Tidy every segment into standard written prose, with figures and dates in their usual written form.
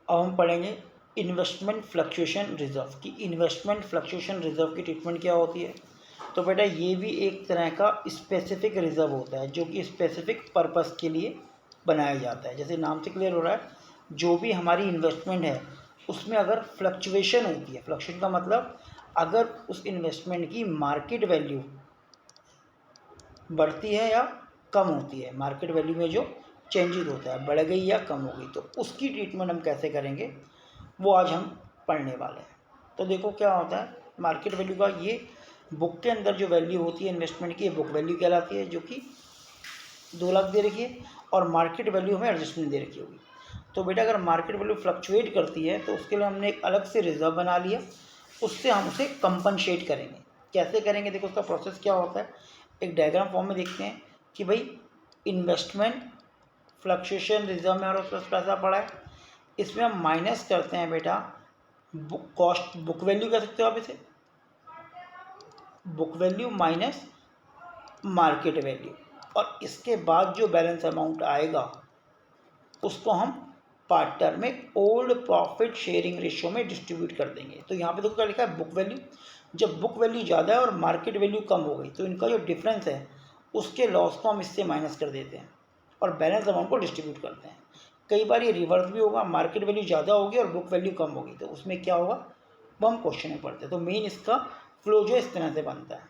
अब हम पढ़ेंगे इन्वेस्टमेंट फ्लक्चुएशन रिजर्व की। इन्वेस्टमेंट फ्लक्चुएशन रिजर्व की ट्रीटमेंट क्या होती है? तो बेटा ये भी एक तरह का स्पेसिफिक रिजर्व होता है जो कि स्पेसिफिक पर्पस के लिए बनाया जाता है। जैसे नाम से क्लियर हो रहा है, जो भी हमारी इन्वेस्टमेंट है उसमें अगर फ्लक्चुएशन होती है, फ्लक्चुएशन का मतलब अगर उस इन्वेस्टमेंट की मार्केट वैल्यू बढ़ती है या कम होती है, मार्केट वैल्यू में जो चेंजेस होता है, बढ़ गई या कम हो गई, तो उसकी ट्रीटमेंट हम कैसे करेंगे वो आज हम पढ़ने वाले हैं। तो देखो क्या होता है, मार्केट वैल्यू का ये बुक के अंदर जो वैल्यू होती है इन्वेस्टमेंट की, बुक वैल्यू कहलाती है, जो कि 2 लाख दे रखी है और मार्केट वैल्यू हमें एडजस्टमेंट दे रखी होगी। तो बेटा अगर मार्केट वैल्यू फ्लक्चुएट करती है तो उसके लिए हमने एक अलग से रिजर्व बना लिया, उससे हम उसे कंपनसेट करेंगे। कैसे करेंगे देखो उसका प्रोसेस क्या होता है, एक डायग्राम फॉर्म में देखते हैं कि भाई इन्वेस्टमेंट फ्लक्चुएशन रिजर्व में हमारे पास पैसा पड़ा है, इसमें हम माइनस करते हैं बेटा बुक कॉस्ट, बुक वैल्यू कह सकते हो आप इसे, book value minus market value, और इसके बाद जो बैलेंस अमाउंट आएगा उसको हम पार्टनर में ओल्ड प्रॉफिट शेयरिंग रेशियो में डिस्ट्रीब्यूट कर देंगे। तो यहाँ पे देखो क्या लिखा है, बुक वैल्यू, जब बुक वैल्यू ज़्यादा है और मार्केट वैल्यू कम हो गई तो इनका जो डिफरेंस है उसके लॉस को हम इससे माइनस कर देते हैं और बैलेंस अमाउंट को डिस्ट्रीब्यूट करते हैं। कई बार ये रिवर्स भी होगा, मार्केट वैल्यू ज़्यादा होगी और बुक वैल्यू कम होगी, तो उसमें क्या होगा वो हम क्वेश्चन में पढ़ते हैं। तो मेन इसका फ्लो जो इस तरह से बनता है।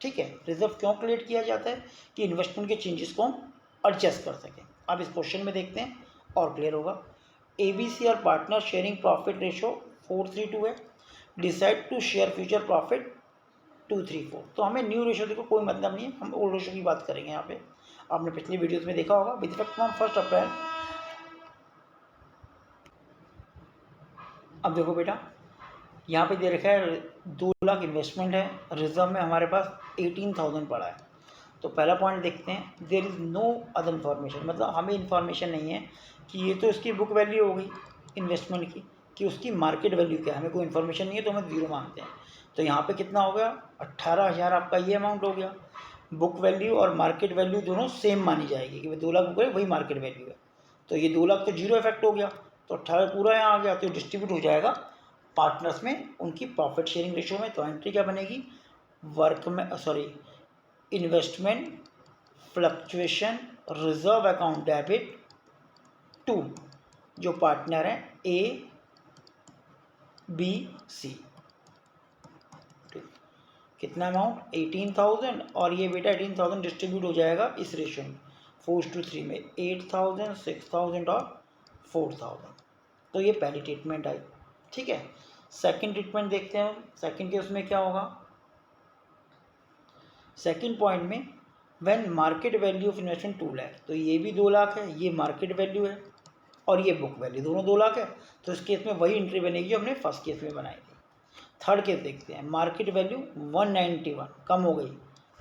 ठीक है, रिजर्व क्यों क्रिएट किया जाता है कि इन्वेस्टमेंट के चेंजेस को हम एडजस्ट कर सकें। अब इस क्वेश्चन में देखते हैं और क्लियर होगा। ABC और पार्टनर शेयरिंग प्रॉफिट रेशो 4:3:2 है, decide to share future profit 2:3:4। तो हमें न्यू रेशो देखो कोई मतलब नहीं है, हम ओल्ड रेशो की बात करेंगे। यहाँ पे आपने पिछली वीडियोस में देखा होगा, विद इफेक्ट फ्रॉम 1 अप्रैल। अब देखो बेटा यहाँ पे दे रखा है 2 लाख इन्वेस्टमेंट है, रिजर्व में हमारे पास 18,000 पड़ा है। तो पहला पॉइंट देखते हैं, there is no other information, मतलब हमें इन्फॉर्मेशन नहीं है कि ये तो इसकी बुक वैल्यू हो गई इन्वेस्टमेंट की, कि उसकी मार्केट वैल्यू क्या है, हमें कोई इन्फॉर्मेशन नहीं है तो हम 0 मानते हैं। तो यहाँ पे कितना हो गया, 18,000 आपका ये अमाउंट हो गया। बुक वैल्यू और मार्केट वैल्यू दोनों सेम मानी जाएगी कि भाई 2 लाख बुक है वही मार्केट वैल्यू है, तो ये 2 लाख तो 0 इफेक्ट हो गया, तो 18 पूरा यहाँ आ गया, तो डिस्ट्रीब्यूट हो जाएगा पार्टनर्स में उनकी प्रॉफिट शेयरिंग रेशियो में। तो एंट्री क्या बनेगी, वर्क में investment fluctuation reserve account debit to, जो पार्टनर है ABC, कितना अमाउंट 18,000, और ये बेटा 18,000 डिस्ट्रीब्यूट हो जाएगा इस रेशियो में 4:3 में, 8,000, 6,000 और 4,000। तो ये पहली ट्रीटमेंट आई। ठीक है, सेकंड ट्रीटमेंट देखते हैं। सेकंड के उसमें क्या होगा, सेकंड पॉइंट में when market value of investment 2 lakh, तो ये भी 2 लाख है, ये मार्केट वैल्यू है और ये बुक वैल्यू, दोनों 2 लाख है। तो इस केस में वही एंट्री बनेगी जो हमने फर्स्ट केस में बनाई थी। थर्ड केस देखते हैं, मार्केट वैल्यू 191 कम हो गई,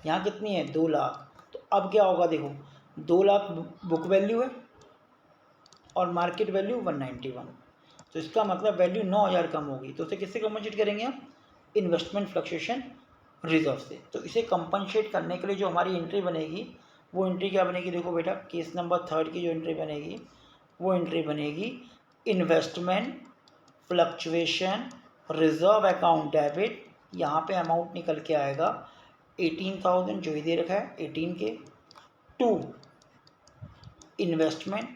यहाँ कितनी है 2 लाख। तो अब क्या होगा देखो, 2 लाख बुक वैल्यू है और मार्केट वैल्यू 191, तो इसका मतलब वैल्यू 9,000 कम होगी। तो उसे किससे कंपनसेट करेंगे हम, इन्वेस्टमेंट फ्लक्चुएशन रिजर्व से। तो इसे कंपनसेट करने के लिए जो हमारी एंट्री बनेगी वो एंट्री क्या बनेगी, देखो बेटा केस नंबर 3 की जो एंट्री बनेगी वो एंट्री बनेगी investment fluctuation reserve account debit. यहाँ पे अमाउंट निकल के आएगा 18,000 जो ही दे रखा है 18 के, टू इन्वेस्टमेंट,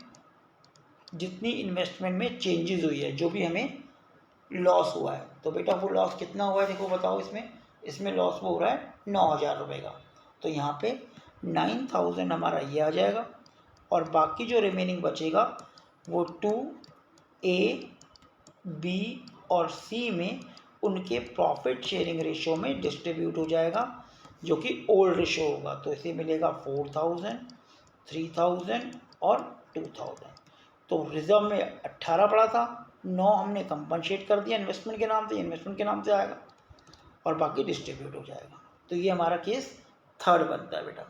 जितनी इन्वेस्टमेंट में चेंजेस हुई है, जो भी हमें लॉस हुआ है। तो बेटा वो लॉस कितना हुआ है देखो बताओ, इसमें लॉस वो हो रहा है 9,000 रुपये का। तो यहाँ पे 9,000 हमारा ये आ जाएगा और बाकी जो रिमेनिंग बचेगा वो 2A, B और C में उनके प्रॉफिट शेयरिंग रेशियो में डिस्ट्रीब्यूट हो जाएगा, जो कि ओल्ड रेशियो होगा। तो इसे मिलेगा 4,000, 3,000 और 2,000। तो रिजर्व में 18 पड़ा था, 9 हमने कंपनसेट कर दिया इन्वेस्टमेंट के नाम से, इन्वेस्टमेंट के नाम से आएगा और बाकी डिस्ट्रीब्यूट हो जाएगा। तो ये हमारा केस थर्ड बनता है बेटा।